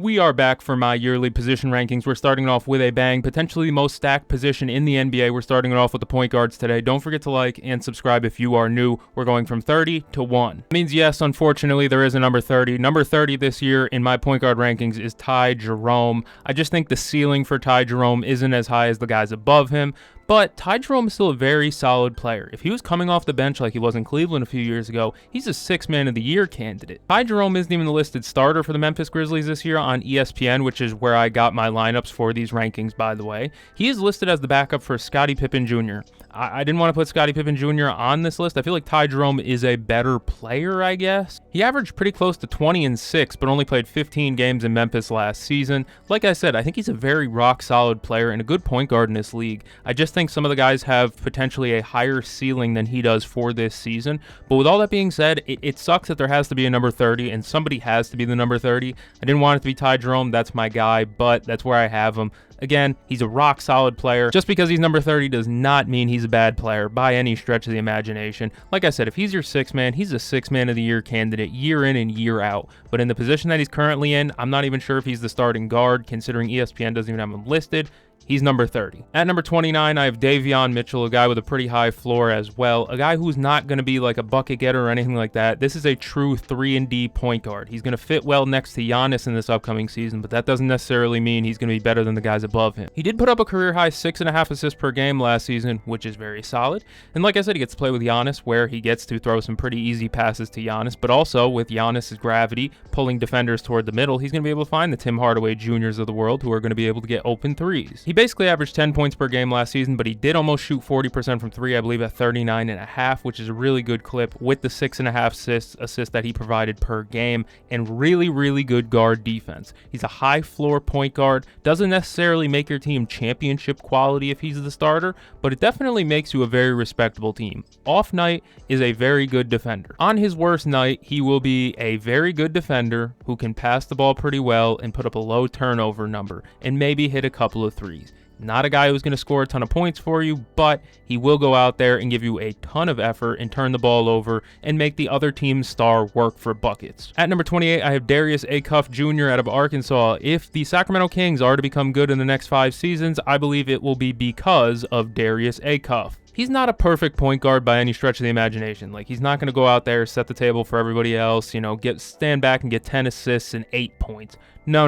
We are back for my yearly position rankings. We're starting it off with a bang, potentially the most stacked position in the NBA. We're starting it off with the point guards today. Don't forget to like and subscribe if you are new. We're going from 30 to 1. That means, yes, unfortunately, there is a number 30. Number 30 this year in my point guard rankings is Ty Jerome. I just think the ceiling for Ty Jerome isn't as high as the guys above him. But Ty Jerome is still a very solid player. If he was coming off the bench like he was in Cleveland a few years ago, he's a 6th Man of the Year candidate. Ty Jerome isn't even the listed starter for the Memphis Grizzlies this year on ESPN, which is where I got my lineups for these rankings, by the way. He is listed as the backup for Scottie Pippen Jr. I didn't want to put Scottie Pippen Jr. on this list. I feel like Ty Jerome is a better player, I guess. He averaged pretty close to 20 and 6, but only played 15 games in Memphis last season. Like I said, I think he's a very rock-solid player and a good point guard in this league. I just think some of the guys have potentially a higher ceiling than he does for this season. But with all that being said, it sucks that there has to be a number 30, and somebody has to be the number 30. I didn't want it to be Ty Jerome. That's my guy, but that's where I have him. Again, he's a rock-solid player. Just because he's number 30 does not mean he's a bad player by any stretch of the imagination. Like I said, if he's your 6th man, he's a 6th Man of the Year candidate year in and year out. But in the position that he's currently in, I'm not even sure if he's the starting guard, considering ESPN doesn't even have him listed. He's number 30. At number 29, I have Davion Mitchell, a guy with a pretty high floor as well. A guy who's not going to be like a bucket getter or anything like that. This is a true 3-and-D point guard. He's going to fit well next to Giannis in this upcoming season, but that doesn't necessarily mean he's going to be better than the guys above him. He did put up a career-high 6.5 assists per game last season, which is very solid. And like I said, he gets to play with Giannis, where he gets to throw some pretty easy passes to Giannis, but also with Giannis' gravity pulling defenders toward the middle, he's going to be able to find the Tim Hardaway Jr.'s of the world who are going to be able to get open threes. He basically averaged 10 points per game last season, but he did almost shoot 40% from 3, I believe at 39.5, which is a really good clip with the 6.5 assists that he provided per game, and really, really good guard defense. He's a high floor point guard. Doesn't necessarily make your team championship quality if he's the starter, but it definitely makes you a very respectable team. Off night is a very good defender. On his worst night, he will be a very good defender who can pass the ball pretty well and put up a low turnover number and maybe hit a couple of threes. Not a guy who's going to score a ton of points for you, but he will go out there and give you a ton of effort and turn the ball over and make the other team's star work for buckets. At number 28, I have Darius Acuff Jr. out of Arkansas. If the Sacramento Kings are to become good in the next 5 seasons, I believe it will be because of Darius Acuff. He's not a perfect point guard by any stretch of the imagination. Like, he's not going to go out there, set the table for everybody else, stand back and get 10 assists and 8 points. No.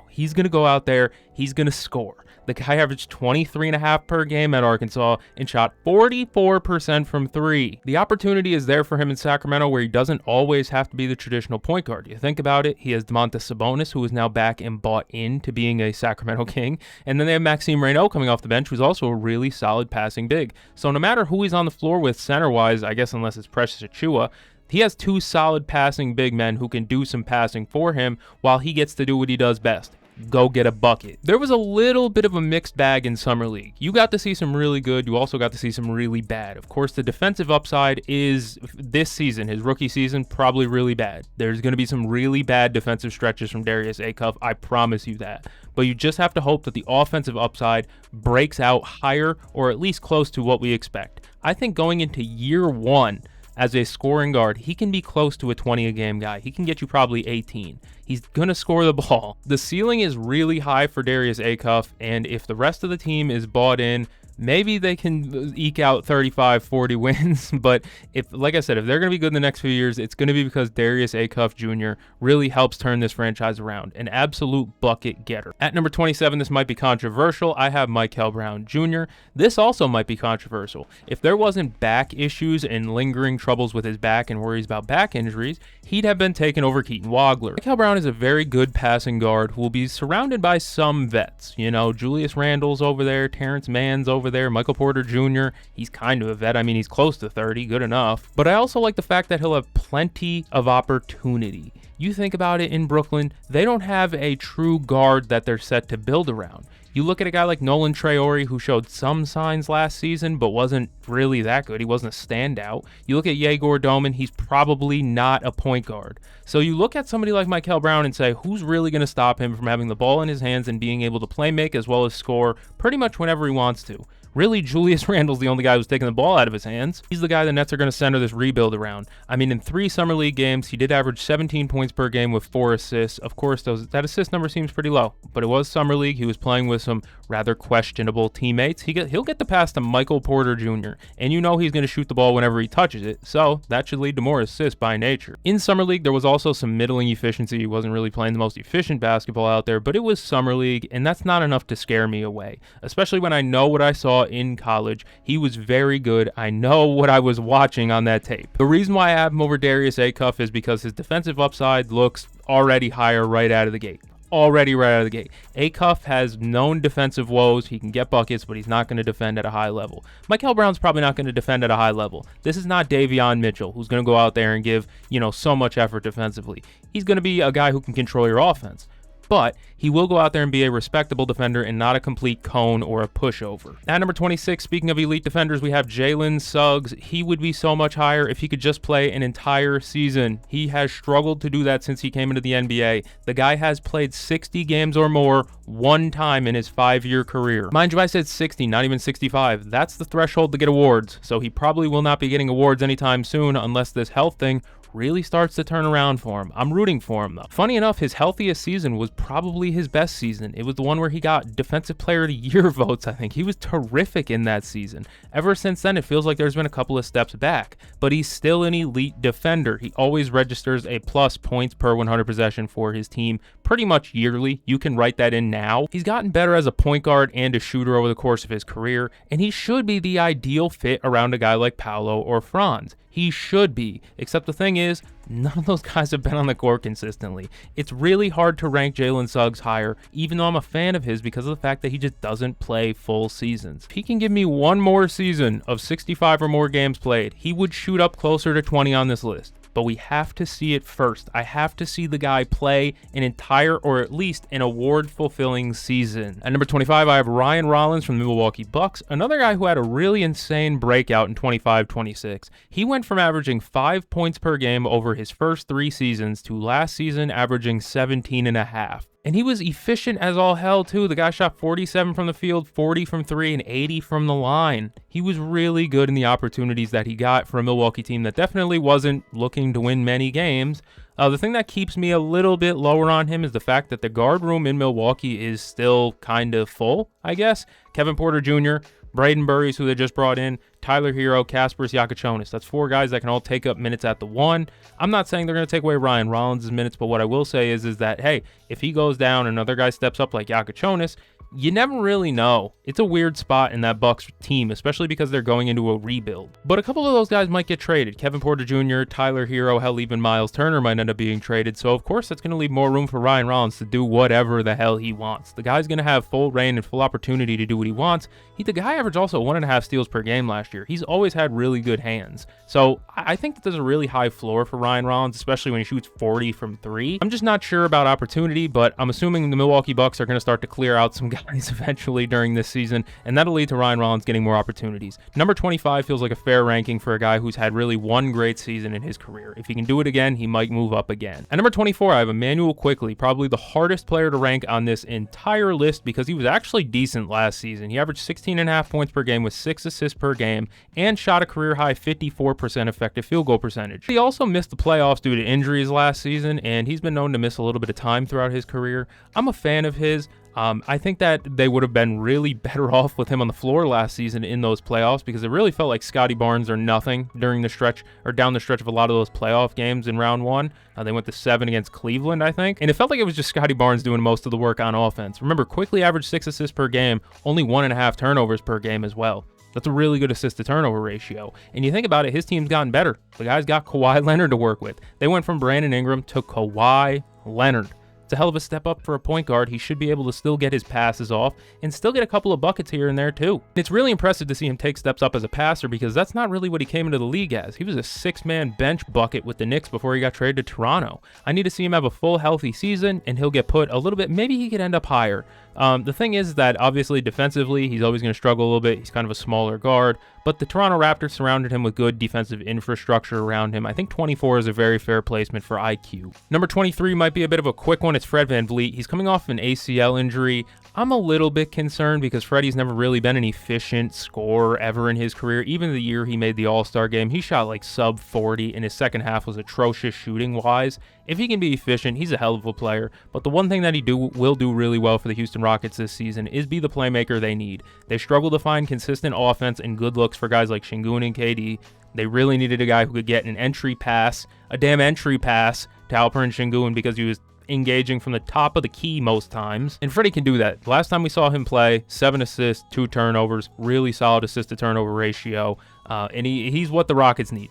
He's going to go out there, he's going to score. The guy averaged 23.5 per game at Arkansas and shot 44% from 3. The opportunity is there for him in Sacramento, where he doesn't always have to be the traditional point guard. You think about it, he has Domantas Sabonis, who is now back and bought into being a Sacramento King, and then they have Maxime Reynaud coming off the bench, who's also a really solid passing big. So no matter who he's on the floor with center-wise, I guess unless it's Precious Achiuwa, he has 2 solid passing big men who can do some passing for him while he gets to do what he does best. Go get a bucket. There was a little bit of a mixed bag in Summer League. You got to see some really good. You also got to see some really bad. Of course, the defensive upside is this season, his rookie season, probably really bad. There's going to be some really bad defensive stretches from Darius Acuff. I promise you that. But you just have to hope that the offensive upside breaks out higher or at least close to what we expect. I think going into year 1, as a scoring guard, he can be close to a 20-a-game guy. He can get you probably 18. He's going to score the ball. The ceiling is really high for Darius Acuff, and if the rest of the team is bought in, maybe they can eke out 35, 40 wins. But like I said, if they're going to be good in the next few years, it's going to be because Darius Acuff Jr. really helps turn this franchise around. An absolute bucket getter. At number 27, this might be controversial. I have Michael Brown Jr. This also might be controversial. If there wasn't back issues and lingering troubles with his back and worries about back injuries, he'd have been taken over Keaton Wagler. Michael Brown is a very good passing guard who will be surrounded by some vets. Julius Randle's over there, Terrence Mann's over there, Michael Porter Jr. He's kind of a vet. I mean, he's close to 30, good enough. But I also like the fact that he'll have plenty of opportunity. You think about it, in Brooklyn, they don't have a true guard that they're set to build around. You look at a guy like Nolan Traore, who showed some signs last season, but wasn't really that good. He wasn't a standout. You look at Yegor Doman, he's probably not a point guard. So you look at somebody like Michael Brown and say, who's really going to stop him from having the ball in his hands and being able to play make as well as score pretty much whenever he wants to? Really, Julius Randle's the only guy who's taking the ball out of his hands. He's the guy the Nets are going to center this rebuild around. I mean, in 3 Summer League games, he did average 17 points per game with 4 assists. Of course, that assist number seems pretty low, but it was Summer League. He was playing with some rather questionable teammates. He'll get the pass to Michael Porter Jr., and you know he's going to shoot the ball whenever he touches it, so that should lead to more assists by nature. In Summer League, there was also some middling efficiency. He wasn't really playing the most efficient basketball out there, but it was Summer League, and that's not enough to scare me away, especially when I know what I saw in college. He was very good. I know what I was watching on that tape. The reason why I have him over Darius Acuff is because his defensive upside looks already higher right out of the gate. Acuff has known defensive woes. He can get buckets, but he's not going to defend at a high level. Michael Brown's probably not going to defend at a high level. This is not Davion Mitchell, who's going to go out there and give, so much effort defensively. He's going to be a guy who can control your offense. But he will go out there and be a respectable defender and not a complete cone or a pushover. At number 26, speaking of elite defenders, we have Jalen Suggs. He would be so much higher if he could just play an entire season. He has struggled to do that since he came into the NBA. The guy has played 60 games or more one time in his 5-year career. Mind you, I said 60, not even 65. That's the threshold to get awards, so he probably will not be getting awards anytime soon unless this health thing really starts to turn around for him. I'm rooting for him, though. Funny enough, his healthiest season was probably his best season. It was the one where he got Defensive Player of the Year votes, I think. He was terrific in that season. Ever since then, it feels like there's been a couple of steps back, but he's still an elite defender. He always registers a plus points per 100 possession for his team pretty much yearly. You can write that in now. He's gotten better as a point guard and a shooter over the course of his career, and he should be the ideal fit around a guy like Paolo or Franz. He should be, except the thing is, none of those guys have been on the court consistently. It's really hard to rank Jalen Suggs higher, even though I'm a fan of his because of the fact that he just doesn't play full seasons. If he can give me one more season of 65 or more games played, he would shoot up closer to 20 on this list. But we have to see it first. I have to see the guy play an entire or at least an award-fulfilling season. At number 25, I have Ryan Rollins from the Milwaukee Bucks, another guy who had a really insane breakout in 25-26. He went from averaging 5 points per game over his first 3 seasons to last season averaging 17.5. And he was efficient as all hell, too. The guy shot 47 from the field, 40 from 3, and 80 from the line. He was really good in the opportunities that he got for a Milwaukee team that definitely wasn't looking to win many games. The thing that keeps me a little bit lower on him is the fact that the guard room in Milwaukee is still kind of full, I guess. Kevin Porter Jr., Braden Burries, who they just brought in, Tyler Hero, Kasparas Yakachonis. That's 4 guys that can all take up minutes at the 1. I'm not saying they're going to take away Ryan Rollins' minutes, but what I will say is that, hey, if he goes down and another guy steps up like Yakachonis, you never really know. It's a weird spot in that Bucks team, especially because they're going into a rebuild. But a couple of those guys might get traded. Kevin Porter Jr., Tyler Hero, hell, even Miles Turner might end up being traded. So, of course, that's going to leave more room for Ryan Rollins to do whatever the hell he wants. The guy's going to have full reign and full opportunity to do what he wants. The guy averaged also 1.5 steals per game last year. He's always had really good hands. So, I think that there's a really high floor for Ryan Rollins, especially when he shoots 40 from 3. I'm just not sure about opportunity, but I'm assuming the Milwaukee Bucks are going to start to clear out some guys eventually during this season, and that'll lead to Ryan Rollins getting more opportunities. Number 25 feels like a fair ranking for a guy who's had really one great season in his career. If he can do it again, he might move up again. At number 24, I have Immanuel Quickley, probably the hardest player to rank on this entire list because he was actually decent last season. He averaged 16.5 points per game with 6 assists per game and shot a career-high 54% effective field goal percentage. He also missed the playoffs due to injuries last season, and he's been known to miss a little bit of time throughout his career. I'm a fan of his. I think that they would have been really better off with him on the floor last season in those playoffs because it really felt like Scotty Barnes or nothing during the stretch or down the stretch of a lot of those playoff games in round 1. They went to 7 against Cleveland, I think, and it felt like it was just Scotty Barnes doing most of the work on offense. Remember, Quickley averaged 6 assists per game, only 1.5 turnovers per game as well. That's a really good assist-to-turnover ratio. And you think about it, his team's gotten better. The guy's got Kawhi Leonard to work with. They went from Brandon Ingram to Kawhi Leonard. It's a hell of a step up for a point guard. He should be able to still get his passes off and still get a couple of buckets here and there too. It's really impressive to see him take steps up as a passer because that's not really what he came into the league as. He was a 6-man bench bucket with the Knicks before he got traded to Toronto. I need to see him have a full healthy season and he'll get put a little bit, maybe he could end up higher. The thing is that obviously defensively, he's always going to struggle a little bit. He's kind of a smaller guard, but the Toronto Raptors surrounded him with good defensive infrastructure around him. I think 24 is a very fair placement for IQ. Number 23 might be a bit of a quick one. It's Fred VanVleet. He's coming off an ACL injury. I'm a little bit concerned because Freddie's never really been an efficient scorer ever in his career. Even the year he made the All-Star game, he shot like sub 40, and his second half was atrocious shooting-wise. If he can be efficient, he's a hell of a player. But the one thing that he will do really well for the Houston Rockets this season is be the playmaker they need. They struggle to find consistent offense and good looks for guys like Şengün and KD. They really needed a guy who could get an entry pass, a damn entry pass to Alperen Şengün because he was engaging from the top of the key most times, and Freddie can do that. Last time we saw him play, 7 assists, 2 turnovers, really solid assist to turnover ratio, and he's what the Rockets need.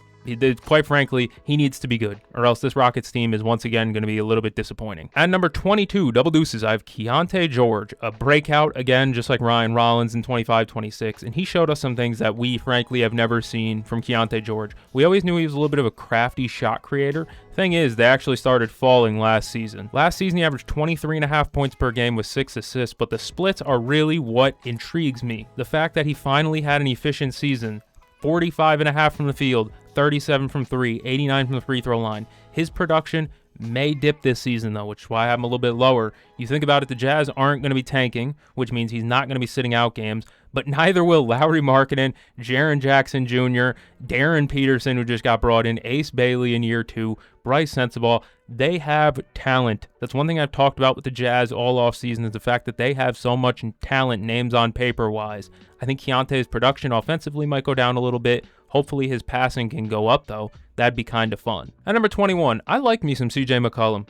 Quite frankly, he needs to be good, or else this Rockets team is once again going to be a little bit disappointing. At number 22, double deuces, I have Keyonte George, a breakout again, just like Ryan Rollins in 25-26, and he showed us some things that we frankly have never seen from Keyonte George. We always knew he was a little bit of a crafty shot creator. Thing is, they actually started falling last season. Last season, he averaged 23.5 points per game with 6 assists, but the splits are really what intrigues me. The fact that he finally had an efficient season, 45.5 from the field, 37 from 3, 89 from the free throw line. His production may dip this season, though, which is why I'm a little bit lower. You think about it, the Jazz aren't going to be tanking, which means he's not going to be sitting out games, but neither will Lauri Markkanen, Jaren Jackson Jr., Darren Peterson, who just got brought in, Ace Bailey in year 2, Bryce Sensabaugh. They have talent. That's one thing I've talked about with the Jazz all offseason is the fact that they have so much talent, names on paper-wise. I think Keontae's production offensively might go down a little bit. Hopefully his passing can go up, though. That'd be kind of fun. At number 21, I like me some CJ McCollum.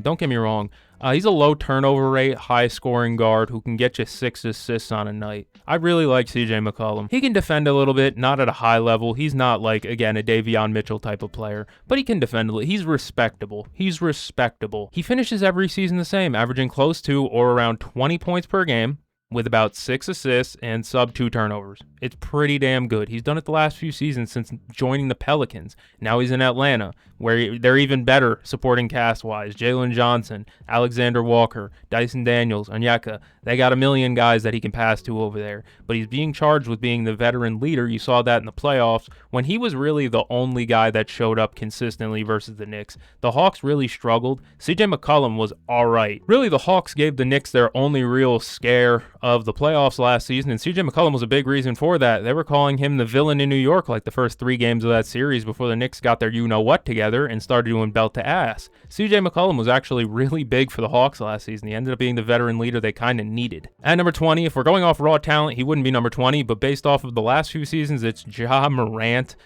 Don't get me wrong. He's a low turnover rate, high scoring guard who can get you 6 assists on a night. I really like CJ McCollum. He can defend a little bit, not at a high level. He's not like, again, a Davion Mitchell type of player, but he can defend a little. He's respectable. He finishes every season the same, averaging close to or around 20 points per game, with about 6 assists and sub 2 turnovers. It's pretty damn good. He's done it the last few seasons since joining the Pelicans. Now he's in Atlanta, where they're even better supporting cast-wise. Jalen Johnson, Alexander Walker, Dyson Daniels, Onyeka. They got a million guys that he can pass to over there. But he's being charged with being the veteran leader. You saw that in the playoffs when he was really the only guy that showed up consistently versus the Knicks. The Hawks really struggled. CJ McCollum was all right. Really, the Hawks gave the Knicks their only real scare of the playoffs last season, and CJ McCollum was a big reason for that. They were calling him the villain in New York like the first 3 games of that series before the Knicks got their you-know-what together and started doing belt to ass. CJ McCollum was actually really big for the Hawks last season. He ended up being the veteran leader they kind of needed. At number 20, if we're going off raw talent, he wouldn't be number 20, but based off of the last few seasons, it's Ja Morant.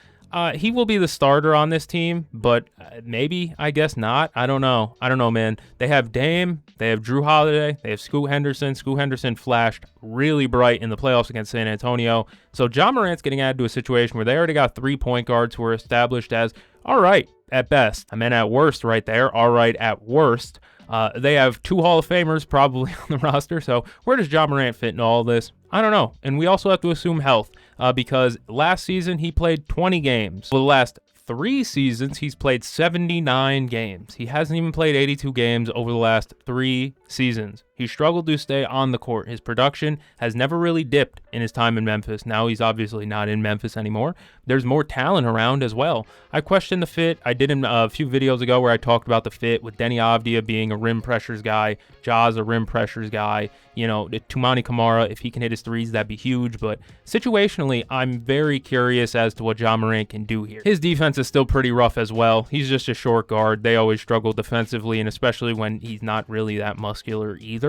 He will be the starter on this team, but maybe, I guess not. I don't know, man. They have Dame, they have Drew Holiday, they have Scoot Henderson. Scoot Henderson flashed really bright in the playoffs against San Antonio. So Ja Morant's getting added to a situation where they already got 3 point guards who are established as all right at best. I meant at worst right there, all right at worst. They have 2 Hall of Famers probably on the roster, so where does Ja Morant fit in all this? I don't know. And we also have to assume health because last season he played 20 games. For the last 3 seasons, he's played 79 games. He hasn't even played 82 games over the last 3 seasons. He struggled to stay on the court. His production has never really dipped in his time in Memphis. Now he's obviously not in Memphis anymore. There's more talent around as well. I question the fit. I did a few videos ago where I talked about the fit with Denny Avdia being a rim pressures guy, Ja's a rim pressures guy. You know, Toumani Camara, if he can hit his threes, that'd be huge. But situationally, I'm very curious as to what Ja Morant can do here. His defense is still pretty rough as well. He's just a short guard. They always struggle defensively, and especially when he's not really that muscular either.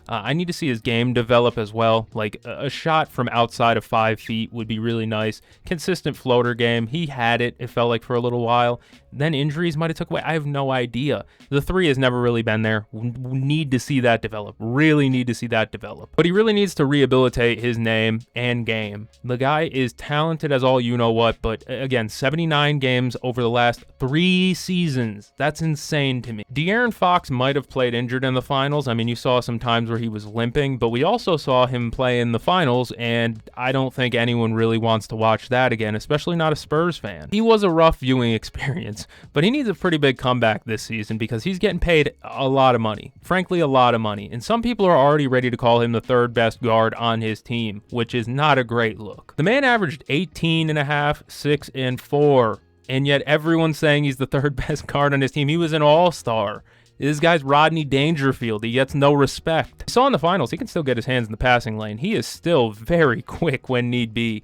I need to see his game develop as well. Like a shot from outside of 5 feet would be really nice. Consistent floater game. He had it, it felt like, for a little while. Then injuries might have took away. I have no idea. The 3 has never really been there. We need to see that develop. Really need to see that develop. But he really needs to rehabilitate his name and game. The guy is talented as all you know what, but again, 79 games over the last 3 seasons. That's insane to me. De'Aaron Fox might have played injured in the finals. I mean, you saw some times where he was limping, but we also saw him play in the finals, and I don't think anyone really wants to watch that again, especially not a Spurs fan. He was a rough viewing experience, but he needs a pretty big comeback this season because he's getting paid a lot of money. Frankly, a lot of money. And some people are already ready to call him the third best guard on his team, which is not a great look. The man averaged 18.5, 6, and 4. And yet everyone's saying he's the third best guard on his team. He was an all-star. This guy's Rodney Dangerfield. He gets no respect. We saw in the finals, he can still get his hands in the passing lane. He is still very quick when need be.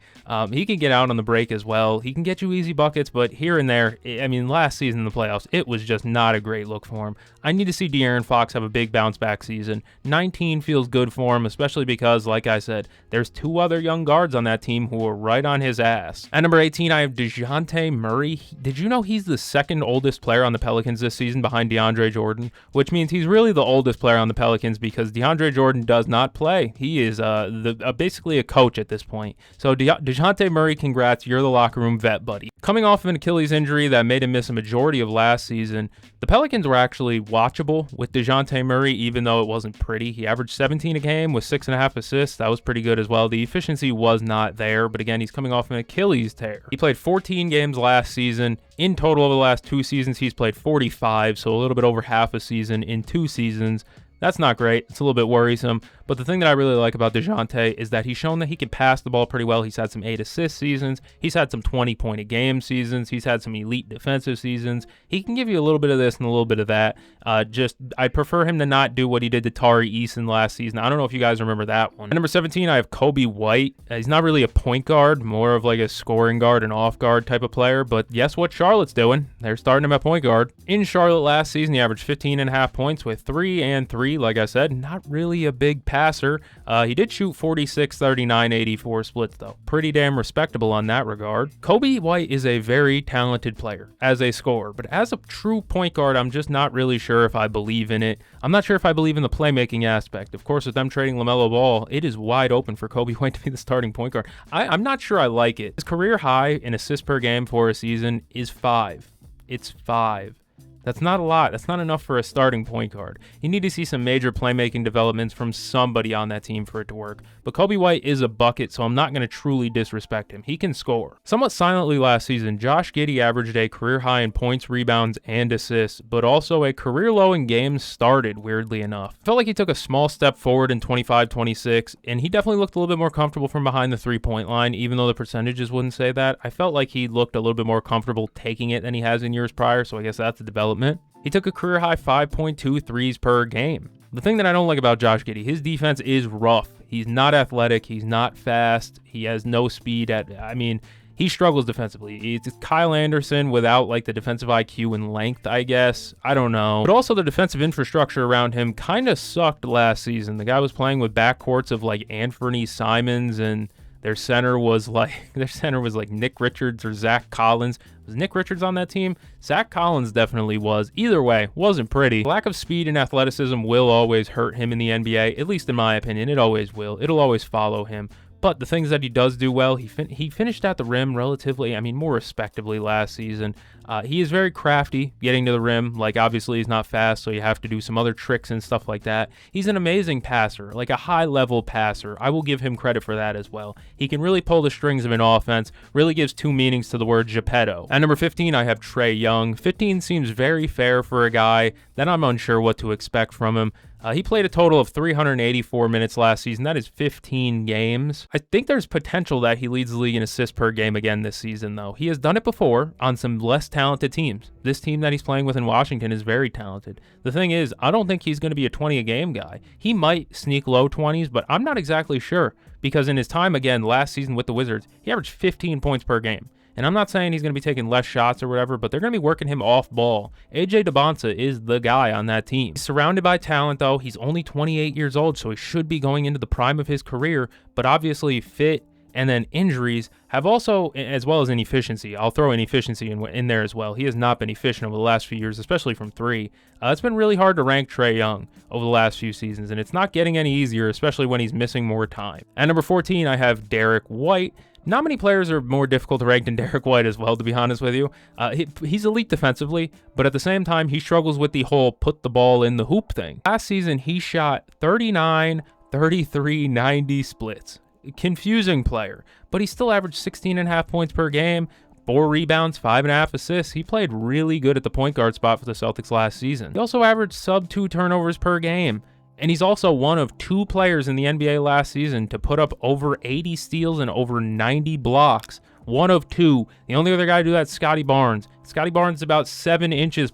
He can get out on the break as well. He can get you easy buckets, but here and there, I mean, last season in the playoffs, it was just not a great look for him. I need to see De'Aaron Fox have a big bounce-back season. 19 feels good for him, especially because, like I said, there's 2 other young guards on that team who are right on his ass. At number 18, I have DeJounte Murray. Did you know he's the second oldest player on the Pelicans this season behind DeAndre Jordan? Which means he's really the oldest player on the Pelicans because DeAndre Jordan does not play. He is basically a coach at this point. So DeJounte Murray, congrats. You're the locker room vet, buddy. Coming off of an Achilles injury that made him miss a majority of last season, the Pelicans were actually watchable with DeJounte Murray, even though it wasn't pretty. He averaged 17 a game with 6.5 assists. That was pretty good as well. The efficiency was not there, but again, he's coming off an Achilles tear. He played 14 games last season. In total, over the last 2 seasons, he's played 45, so a little bit over half a season in 2 seasons. That's not great. It's a little bit worrisome. But the thing that I really like about DeJounte is that he's shown that he can pass the ball pretty well. He's had some 8 assist seasons. He's had some 20-point-a-game seasons. He's had some elite defensive seasons. He can give you a little bit of this and a little bit of that. I'd prefer him to not do what he did to Tari Eason last season. I don't know if you guys remember that one. At number 17, I have Kobe White. He's not really a point guard, more of like a scoring guard and off guard type of player. But guess what Charlotte's doing? They're starting him at point guard. In Charlotte last season, he averaged 15.5 points with 3 and 3. Like I said, not really a big passer. He did shoot 46, 39, 84 splits though. Pretty damn respectable on that regard. Kobe White is a very talented player as a scorer, but as a true point guard, I'm just not really sure if I believe in it. I'm not sure if I believe in the playmaking aspect. Of course, with them trading LaMelo Ball, it is wide open for Kobe White to be the starting point guard. I'm not sure I like it. His career high in assists per game for a season is 5. It's 5. That's not a lot. That's not enough for a starting point guard. You need to see some major playmaking developments from somebody on that team for it to work. But Kobe White is a bucket, so I'm not going to truly disrespect him. He can score. Somewhat silently last season, Josh Giddey averaged a career high in points, rebounds, and assists, but also a career low in games started, weirdly enough. I felt like he took a small step forward in 25-26, and he definitely looked a little bit more comfortable from behind the three-point line, even though the percentages wouldn't say that. I felt like he looked a little bit more comfortable taking it than he has in years prior, so I guess that's a development. He took a career high 5.2 threes per game. The thing that I don't like about Josh Giddey, his defense is rough. He's not athletic. He's not fast. He has no speed. He struggles defensively. It's Kyle Anderson without like the defensive IQ and length, I guess. I don't know. But also the defensive infrastructure around him kind of sucked last season. The guy was playing with backcourts of like Anthony Simons, and their center was like Nick Richards or Zach Collins. Was Nick Richards on that team? Zach Collins definitely was. Either way, wasn't pretty. Lack of speed and athleticism will always hurt him in the NBA, at least in my opinion. It always will. It'll always follow him. But the things that he does do well, he finished at the rim relatively, more respectably last season. He is very crafty getting to the rim. Like, obviously, he's not fast, so you have to do some other tricks and stuff like that. He's an amazing passer, like a high-level passer. I will give him credit for that as well. He can really pull the strings of an offense, really gives 2 meanings to the word Geppetto. At number 15, I have Trae Young. 15 seems very fair for a guy that I'm unsure what to expect from him. He played a total of 384 minutes last season. That is 15 games. I think there's potential that he leads the league in assists per game again this season, though. He has done it before on some less talented teams. This team that he's playing with in Washington is very talented. The thing is, I don't think he's going to be a 20-a-game guy. He might sneak low 20s, but I'm not exactly sure because in his time, again, last season with the Wizards, he averaged 15 points per game. And I'm not saying he's going to be taking less shots or whatever, but they're going to be working him off ball. AJ DeBonsa is the guy on that team. He's surrounded by talent, though. He's only 28 years old, so he should be going into the prime of his career. But obviously, fit and then injuries have also, as well as inefficiency. I'll throw inefficiency in there as well. He has not been efficient over the last few years, especially from 3. It's been really hard to rank Trae Young over the last few seasons, and it's not getting any easier, especially when he's missing more time. At number 14, I have Derek White. Not many players are more difficult to rank than Derek White as well, to be honest with you. He's elite defensively, but at the same time, he struggles with the whole put the ball in the hoop thing. Last season, he shot 39, 33, 90 splits. Confusing player, but he still averaged 16.5 points per game, 4 rebounds, 5.5 assists. He played really good at the point guard spot for the Celtics last season. He also averaged sub 2 turnovers per game. And he's also one of 2 players in the NBA last season to put up over 80 steals and over 90 blocks. One of 2. The only other guy to do that is Scotty Barnes. Scotty Barnes is about 7 inches,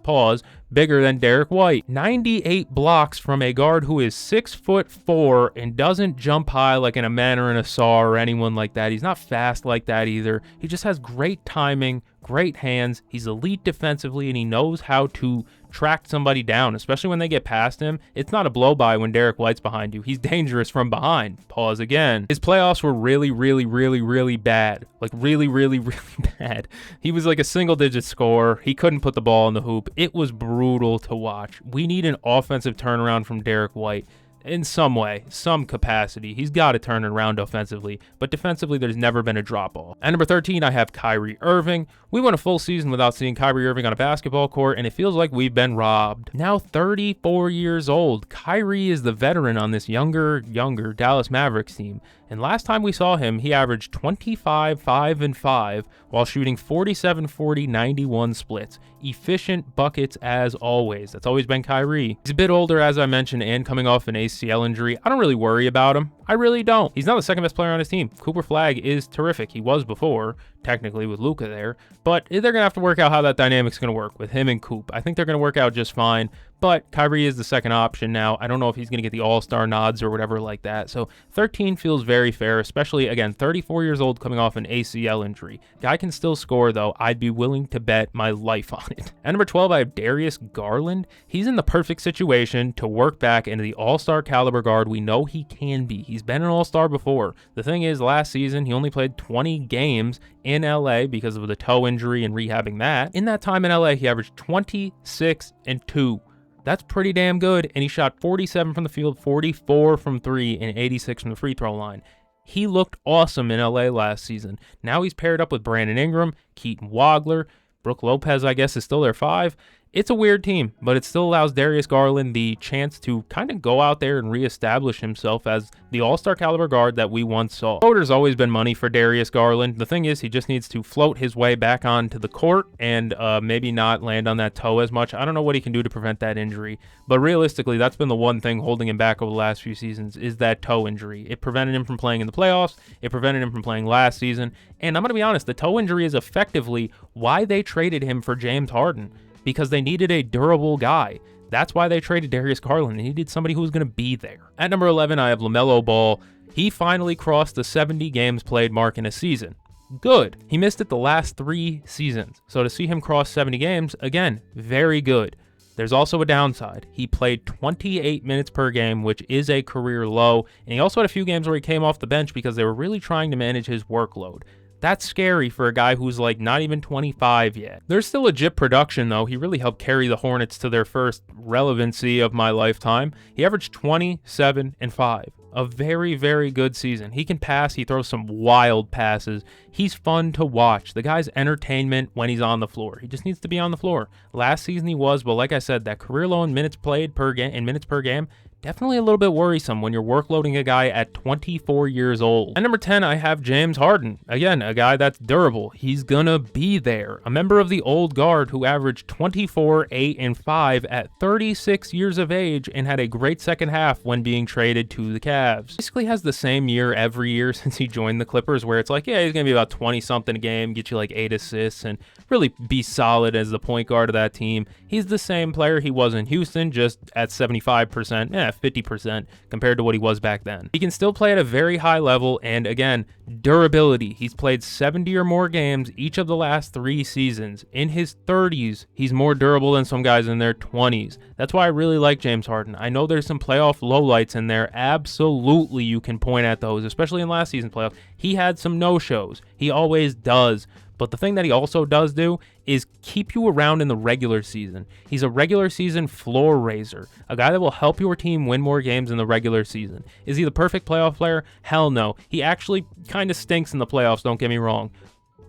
bigger than Derek White. 98 blocks from a guard who is 6'4" and doesn't jump high like an Amen or an Asar or anyone like that. He's not fast like that either. He just has great timing, great hands. He's elite defensively, and he knows how to track somebody down, especially when they get past him. It's not a blow-by when Derek White's behind you. He's dangerous from behind. Pause again. His playoffs were really, really, really, really bad. Like really, really, really bad. He was like a single-digit scorer. He couldn't put the ball in the hoop. It was brutal to watch. We need an offensive turnaround from Derek White. In some way, some capacity. He's got to turn it around offensively, but defensively, there's never been a drop-off. At number 13, I have Kyrie Irving. We went a full season without seeing Kyrie Irving on a basketball court, and it feels like we've been robbed. Now 34 years old, Kyrie is the veteran on this younger Dallas Mavericks team. And last time we saw him, he averaged 25, 5, and 5 while shooting 47, 40, 91 splits. Efficient buckets as always. That's always been Kyrie. He's a bit older, as I mentioned, and coming off an ACL injury. I don't really worry about him. I really don't. He's not the second best player on his team. Cooper Flagg is terrific. He was before, technically, with Luka there. But they're going to have to work out how that dynamic's going to work with him and Coop. I think they're going to work out just fine. But Kyrie is the second option now. I don't know if he's going to get the all-star nods or whatever like that. So 13 feels very fair, especially, again, 34 years old coming off an ACL injury. Guy can still score, though. I'd be willing to bet my life on it. At number 12, I have Darius Garland. He's in the perfect situation to work back into the all-star caliber guard we know he can be. He's been an all-star before. The thing is, last season, he only played 20 games in LA because of the toe injury and rehabbing that. In that time in LA, he averaged 26 and 2. That's pretty damn good, and he shot 47 from the field, 44 from 3, and 86 from the free throw line. He looked awesome in LA last season. Now he's paired up with Brandon Ingram, Keaton Wagler, Brook Lopez, I guess, is still their 5. It's a weird team, but it still allows Darius Garland the chance to kind of go out there and reestablish himself as the all-star caliber guard that we once saw. Floater's always been money for Darius Garland. The thing is, he just needs to float his way back onto the court and maybe not land on that toe as much. I don't know what he can do to prevent that injury, but realistically, that's been the one thing holding him back over the last few seasons is that toe injury. It prevented him from playing in the playoffs. It prevented him from playing last season. And I'm going to be honest, the toe injury is effectively why they traded him for James Harden. Because they needed a durable guy. That's why they traded Darius Garland. They needed somebody who was going to be there. At number 11, I have LaMelo Ball. He finally crossed the 70 games played mark in a season. Good. He missed it the last 3 seasons. So to see him cross 70 games, again, very good. There's also a downside. He played 28 minutes per game, which is a career low. And he also had a few games where he came off the bench because they were really trying to manage his workload. That's scary for a guy who's like not even 25 yet. There's still legit production though. He really helped carry the Hornets to their first relevancy of my lifetime. He averaged 27 and 5. A very, very good season. He can pass. He throws some wild passes. He's fun to watch. The guy's entertainment when he's on the floor. He just needs to be on the floor. Last season he was, but like I said, that career low in minutes played per game, definitely a little bit worrisome when you're workloading a guy at 24 years old. At number 10, I have James Harden. Again, a guy that's durable. He's gonna be there. A member of the old guard who averaged 24, 8, and 5 at 36 years of age and had a great second half when being traded to the Cavs. Basically has the same year every year since he joined the Clippers where it's like, yeah, he's gonna be about 20-something a game, get you like 8 assists, and really be solid as the point guard of that team. He's the same player he was in Houston, just at 75%. 50% compared to what he was back then. He can still play at a very high level, and again, durability. He's played 70 or more games each of the last 3 seasons. In his 30s, he's more durable than some guys in their 20s. That's why I really like James Harden. I know there's some playoff lowlights in there. Absolutely, you can point at those, especially in last season's playoffs. He had some no-shows. He always does. But the thing that he also does do is keep you around in the regular season. He's a regular season floor raiser, a guy that will help your team win more games in the regular season. Is he the perfect playoff player? Hell no. He actually kind of stinks in the playoffs, don't get me wrong.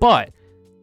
But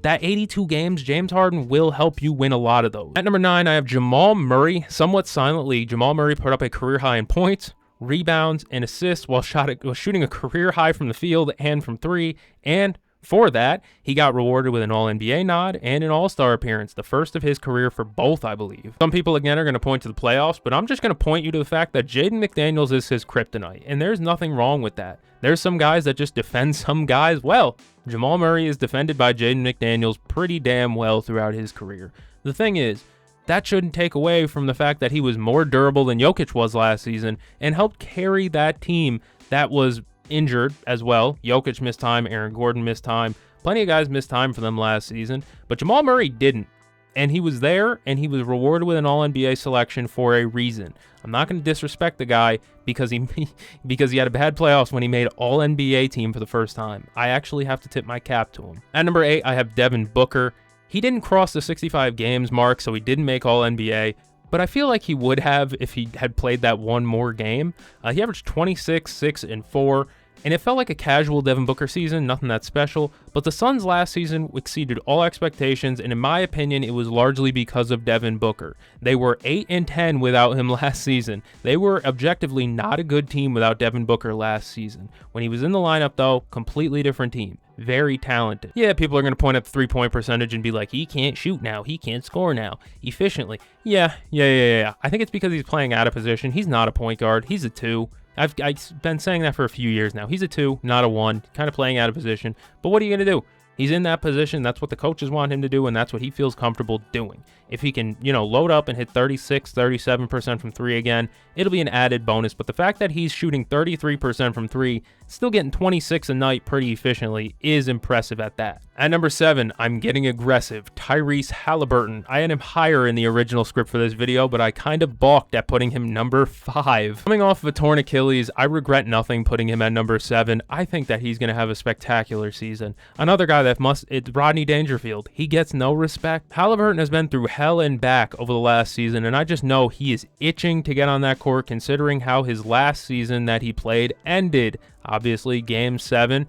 that 82 games, James Harden will help you win a lot of those. At number 9, I have Jamal Murray. Somewhat silently, Jamal Murray put up a career high in points, rebounds, and assists while shooting a career high from the field and from three, and for that, he got rewarded with an All-NBA nod and an All-Star appearance, the first of his career for both, I believe. Some people, again, are going to point to the playoffs, but I'm just going to point you to the fact that Jaden McDaniels is his kryptonite, and there's nothing wrong with that. There's some guys that just defend some guys well. Jamal Murray is defended by Jaden McDaniels pretty damn well throughout his career. The thing is, that shouldn't take away from the fact that he was more durable than Jokic was last season and helped carry that team that was injured as well. Jokic missed time, Aaron Gordon missed time, plenty of guys missed time for them last season, but Jamal Murray didn't. And he was there, and he was rewarded with an All-NBA selection for a reason. I'm not going to disrespect the guy because he had a bad playoffs when he made All-NBA team for the first time. I actually have to tip my cap to him. At number 8, I have Devin Booker. He didn't cross the 65 games mark, so he didn't make All-NBA. But I feel like he would have if he had played that one more game. He averaged 26, 6, and 4, and it felt like a casual Devin Booker season, nothing that special. But the Suns last season exceeded all expectations, and in my opinion, it was largely because of Devin Booker. They were 8-10 without him last season. They were objectively not a good team without Devin Booker last season. When he was in the lineup, though, completely different team. Very talented. Yeah, people are going to point at the three-point percentage and be like, he can't shoot now, he can't score now, efficiently. Yeah. I think it's because he's playing out of position. He's not a point guard, he's a 2. I've been saying that for a few years now. He's a 2, not a 1, kind of playing out of position. But what are you going to do? He's in that position. That's what the coaches want him to do, and that's what he feels comfortable doing. If he can, load up and hit 36, 37% from 3 again, it'll be an added bonus. But the fact that he's shooting 33% from 3, still getting 26 a night pretty efficiently, is impressive at that. At number 7, I'm getting aggressive. Tyrese Halliburton. I had him higher in the original script for this video, but I kind of balked at putting him number 5. Coming off of a torn Achilles, I regret nothing putting him at number 7. I think that he's going to have a spectacular season. Another guy it's Rodney Dangerfield. He gets no respect. Halliburton has been through hell and back over the last season, and I just know he is itching to get on that court considering how his last season that he played ended. Obviously, Game 7,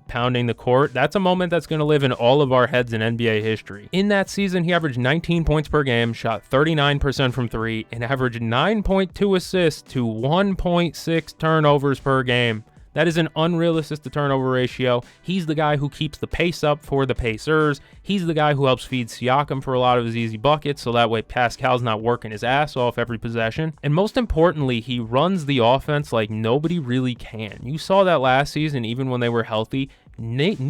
pounding the court. That's a moment that's going to live in all of our heads in NBA history. In that season, he averaged 19 points per game, shot 39% from 3, and averaged 9.2 assists to 1.6 turnovers per game. That is an unrealistic turnover ratio. He's the guy who keeps the pace up for the Pacers. He's the guy who helps feed Siakam for a lot of his easy buckets, so that way Pascal's not working his ass off every possession. And most importantly, he runs the offense like nobody really can. You saw that last season, even when they were healthy. Nemhard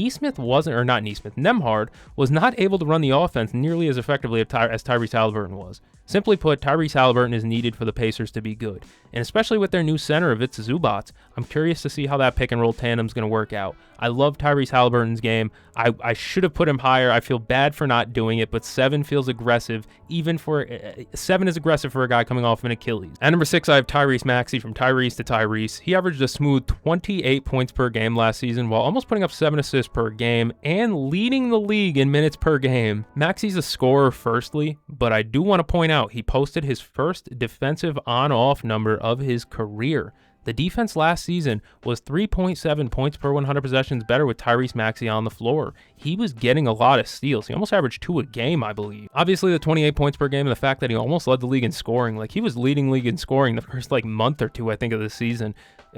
was not able to run the offense nearly as effectively as Tyrese Halliburton was. Simply put, Tyrese Halliburton is needed for the Pacers to be good. And especially with their new center, Ivica Zubac, I'm curious to see how that pick and roll tandem is going to work out. I love Tyrese Halliburton's game. I should have put him higher. I feel bad for not doing it, but 7 feels aggressive. 7 is aggressive for a guy coming off an Achilles. At number 6, I have Tyrese Maxey from Tyrese to Tyrese. He averaged a smooth 28 points per game last season while almost putting up 7 assists per game and leading the league in minutes per game. Maxey's a scorer firstly, but I do want to point out he posted his first defensive on-off number of his career. The defense last season was 3.7 points per 100 possessions better with Tyrese Maxey on the floor. He was getting a lot of steals. He almost averaged 2 a game, I believe. Obviously, the 28 points per game and the fact that he almost led the league in scoring. Like, he was leading league in scoring the first, month or 2, I think, of the season.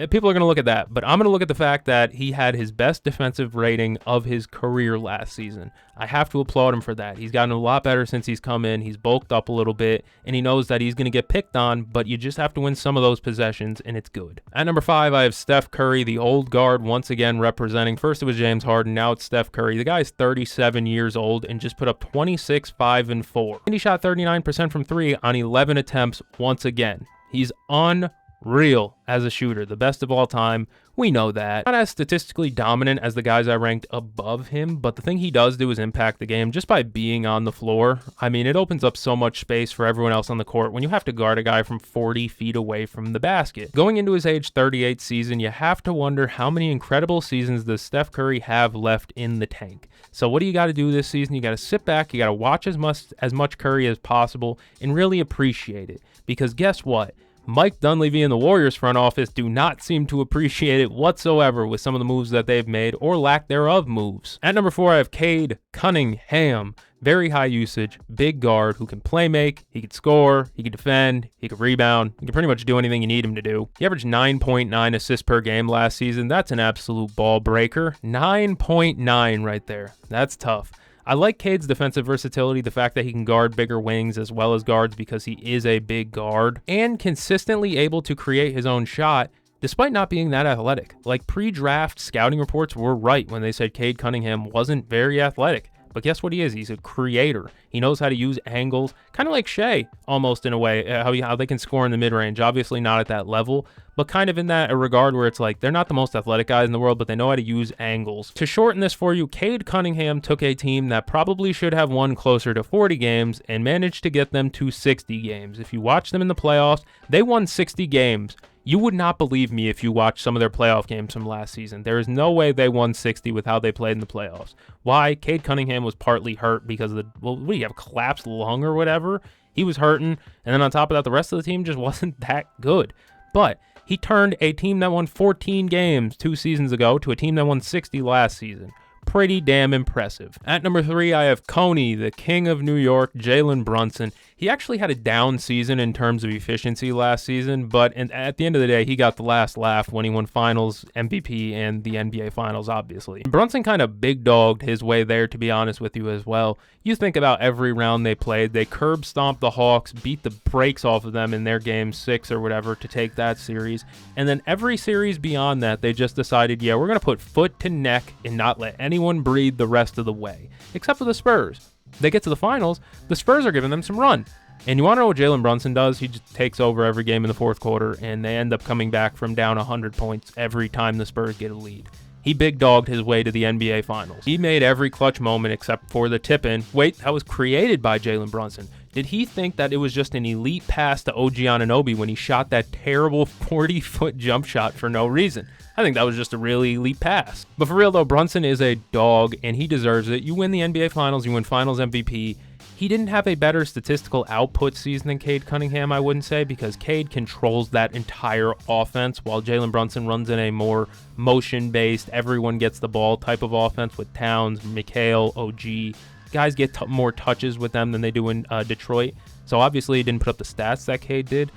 People are going to look at that, but I'm going to look at the fact that he had his best defensive rating of his career last season. I have to applaud him for that. He's gotten a lot better since he's come in. He's bulked up a little bit, and he knows that he's going to get picked on, but you just have to win some of those possessions, and it's good. At number 5, I have Steph Curry, the old guard, once again representing. First it was James Harden, now it's Steph Curry. The guy's 37 years old and just put up 26, 5, and 4. And he shot 39% from 3 on 11 attempts once again. He's unreal. real as a shooter, the best of all time. We know that. Not as statistically dominant as the guys I ranked above him, but the thing he does do is impact the game just by being on the floor. I mean, it opens up so much space for everyone else on the court when you have to guard a guy from 40 feet away from the basket. Going into his age 38 season, you have to wonder how many incredible seasons does Steph Curry have left in the tank. So what do you got to do this season? You got to sit back, you got to watch as much Curry as possible and really appreciate it. Because guess what? Mike Dunleavy and the Warriors front office do not seem to appreciate it whatsoever with some of the moves that they've made or lack thereof moves. At number 4, I have Cade Cunningham. Very high usage, big guard who can play make, he could score, he could defend, he could rebound, he could pretty much do anything you need him to do. He averaged 9.9 assists per game last season. That's an absolute ball breaker. 9.9 right there. That's tough. I like Cade's defensive versatility, the fact that he can guard bigger wings as well as guards because he is a big guard, and consistently able to create his own shot despite not being that athletic. Like, pre-draft scouting reports were right when they said Cade Cunningham wasn't very athletic. But guess what he is? He's a creator. He knows how to use angles, kind of like Shea, almost in a way, how they can score in the mid-range. Obviously not at that level, but kind of in that regard where it's like they're not the most athletic guys in the world, but they know how to use angles. To shorten this for you, Cade Cunningham took a team that probably should have won closer to 40 games and managed to get them to 60 games. If you watch them in the playoffs, they won 60 games. You would not believe me if you watched some of their playoff games from last season. There is no way they won 60 with how they played in the playoffs. Why? Cade Cunningham was partly hurt because of what do you have, a collapsed lung or whatever? He was hurting, and then on top of that, the rest of the team just wasn't that good. But he turned a team that won 14 games 2 seasons ago to a team that won 60 last season. Pretty damn impressive. At number 3, I have Coney, the king of New York, Jalen Brunson. He actually had a down season in terms of efficiency last season, but at the end of the day, he got the last laugh when he won Finals MVP and the NBA Finals, obviously. Brunson kind of big dogged his way there, to be honest with you as well. You think about every round they played, they curb stomped the Hawks, beat the brakes off of them in their game 6 or whatever to take that series, and then every series beyond that, they just decided, yeah, we're going to put foot to neck and not let anyone breathe the rest of the way, except for the Spurs. They get to the finals, the Spurs are giving them some run. And you want to know what Jalen Brunson does? He just takes over every game in the fourth quarter, and they end up coming back from down 100 points every time the Spurs get a lead. He big dogged his way to the NBA Finals. He made every clutch moment except for the tip-in. Wait, that was created by Jalen Brunson. Did he think that it was just an elite pass to OG Anunoby when he shot that terrible 40-foot jump shot for no reason? I think that was just a really elite pass. But for real though, Brunson is a dog, and he deserves it. You win the NBA Finals, you win Finals MVP. He didn't have a better statistical output season than Cade Cunningham, I wouldn't say, because Cade controls that entire offense, while Jalen Brunson runs in a more motion-based, everyone gets the ball type of offense with Towns, McHale, OG. Guys get more touches with them than they do in Detroit. So obviously he didn't put up the stats that Cade did.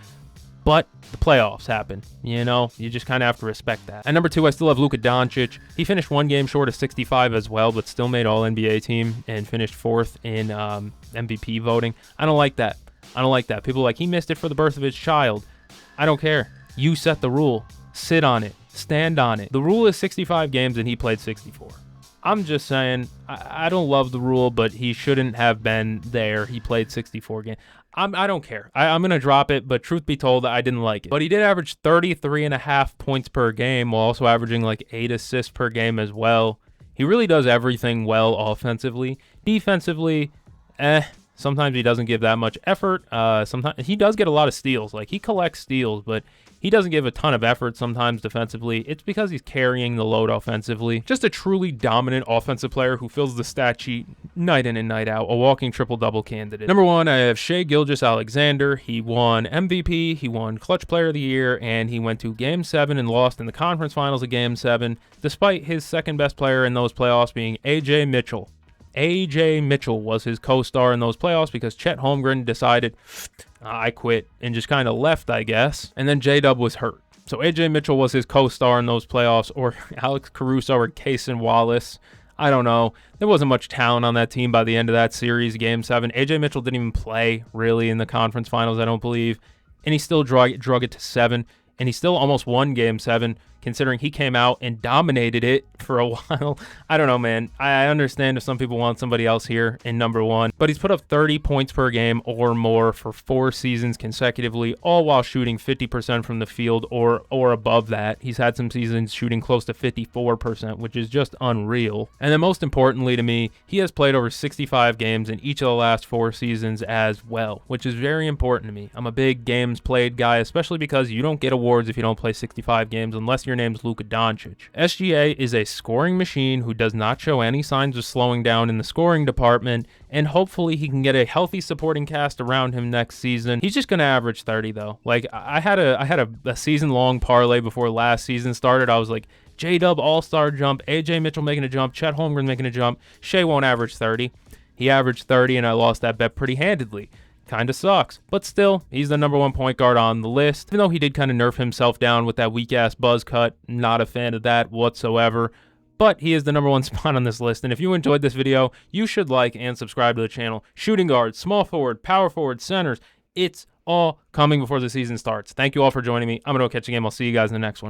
But the playoffs happen. You know, you just kind of have to respect that. At number 2, I still have Luka Doncic. He finished 1 game short of 65 as well, but still made All-NBA team and finished 4th in MVP voting. I don't like that. I don't like that. People are like, he missed it for the birth of his child. I don't care. You set the rule. Sit on it. Stand on it. The rule is 65 games, and he played 64. I'm just saying, I don't love the rule, but he shouldn't have been there. He played 64 games. I don't care. I'm going to drop it, but truth be told, I didn't like it. But he did average 33.5 points per game while also averaging like 8 assists per game as well. He really does everything well offensively. Defensively, sometimes he doesn't give that much effort. Sometimes he does get a lot of steals. Like, he collects steals, but he doesn't give a ton of effort sometimes defensively. It's because he's carrying the load offensively. Just a truly dominant offensive player who fills the stat sheet night in and night out. A walking triple-double candidate. Number 1, I have Shai Gilgeous-Alexander. He won MVP, he won Clutch Player of the Year, and he went to Game 7 and lost in the conference finals of Game 7, despite his second best player in those playoffs being A.J. Mitchell. A.J. Mitchell was his co-star in those playoffs because Chet Holmgren decided, I quit, and just kind of left, I guess. And then J-Dub was hurt. So A.J. Mitchell was his co-star in those playoffs, or Alex Caruso or Cason Wallace. I don't know. There wasn't much talent on that team by the end of that series, Game 7. A.J. Mitchell didn't even play, really, in the conference finals, I don't believe. And he still drug it to 7. And he still almost won Game 7. considering he came out and dominated it for a while. I don't know, man. I understand if some people want somebody else here in number 1, but he's put up 30 points per game or more for 4 seasons consecutively, all while shooting 50% from the field or above that. He's had some seasons shooting close to 54%, which is just unreal. And then most importantly to me, he has played over 65 games in each of the last 4 seasons as well, which is very important to me. I'm a big games played guy, especially because you don't get awards if you don't play 65 games unless your name's Luka Doncic. SGA is a scoring machine who does not show any signs of slowing down in the scoring department, and hopefully he can get a healthy supporting cast around him next season. He's just going to average 30 though. Like I had a season-long parlay before last season started. I was like, J-Dub all-star jump, AJ Mitchell making a jump, Chet Holmgren making a jump, Shea won't average 30. He averaged 30 and I lost that bet pretty handedly. Kind of sucks, but still, he's the number 1 point guard on the list. Even though he did kind of nerf himself down with that weak-ass buzz cut, not a fan of that whatsoever. But he is the number 1 spot on this list, and if you enjoyed this video, you should like and subscribe to the channel. Shooting guards, small forward, power forward, centers, it's all coming before the season starts. Thank you all for joining me. I'm going to go catch a game. I'll see you guys in the next one.